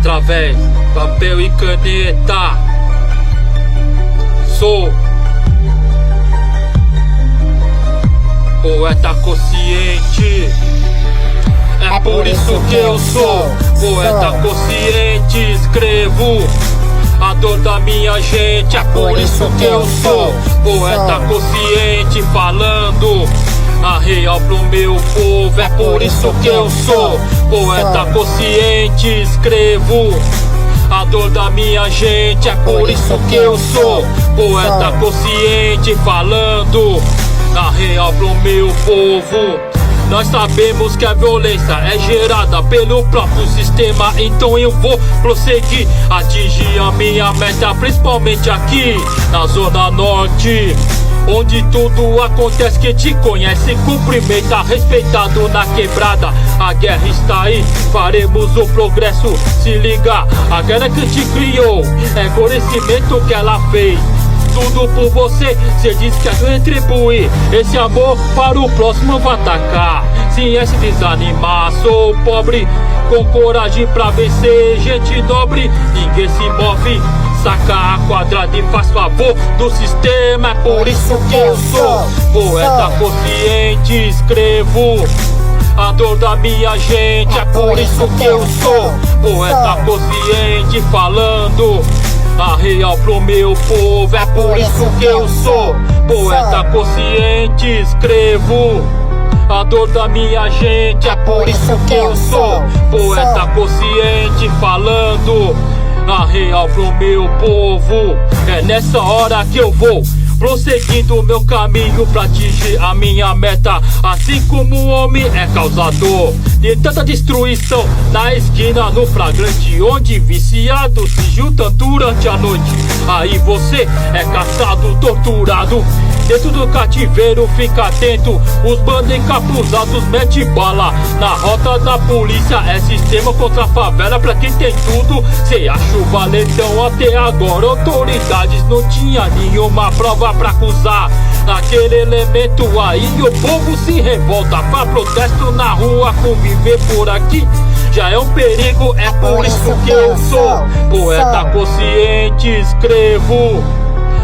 através papel e caneta. Sou poeta consciente, é por isso que eu sou poeta consciente. Escrevo a dor da minha gente, é por isso que eu sou poeta consciente. Falando a real pro meu povo, é por isso que eu sou poeta consciente. Escrevo a dor da minha gente, é por isso que eu sou poeta consciente. Falando a real pro meu povo. Nós sabemos que a violência é gerada pelo próprio sistema, então eu vou prosseguir, atingir a minha meta, principalmente aqui na Zona Norte, onde tudo acontece. Quem te conhece cumprimenta, respeitado na quebrada. A guerra está aí, faremos o progresso. Se liga, a guerra que te criou é conhecimento que ela fez. Tudo por você, cê diz que é retribuir. Esse amor para o próximo vai atacar. Se é se desanimar, sou pobre, com coragem pra vencer. Gente nobre, ninguém se move. Saca a quadrada e faz favor do sistema. É por isso que eu sou poeta consciente. Escrevo a dor da minha gente, é por isso que eu sou poeta consciente. Falando a real pro meu povo, é por isso que eu sou poeta consciente. Escrevo a dor da minha gente, é por isso que eu sou poeta consciente. Falando a real pro meu povo. É nessa hora que eu vou prosseguindo meu caminho pra atingir a minha meta. Assim como o homem é causador de tanta destruição na esquina, no flagrante, onde viciados se juntam durante a noite. Aí você é caçado, torturado dentro do cativeiro. Fica atento, os bandos encapuzados mete bala na rota da polícia. É sistema contra a favela pra quem tem tudo. Cê acha o valentão até agora? Autoridades não tinha nenhuma prova pra acusar aquele elemento aí. O povo se revolta, faz protesto na rua. Conviver por aqui já é um perigo, é por isso que eu sou poeta consciente. Escrevo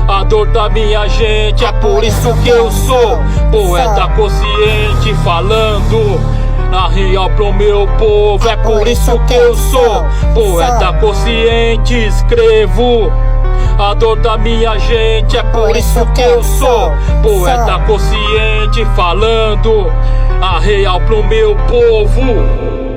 a dor da minha gente, é por isso que eu sou poeta consciente. Falando a real pro meu povo, é por isso que eu sou poeta consciente. Escrevo a dor da minha gente, é por isso que eu sou poeta consciente. Falando a real pro meu povo.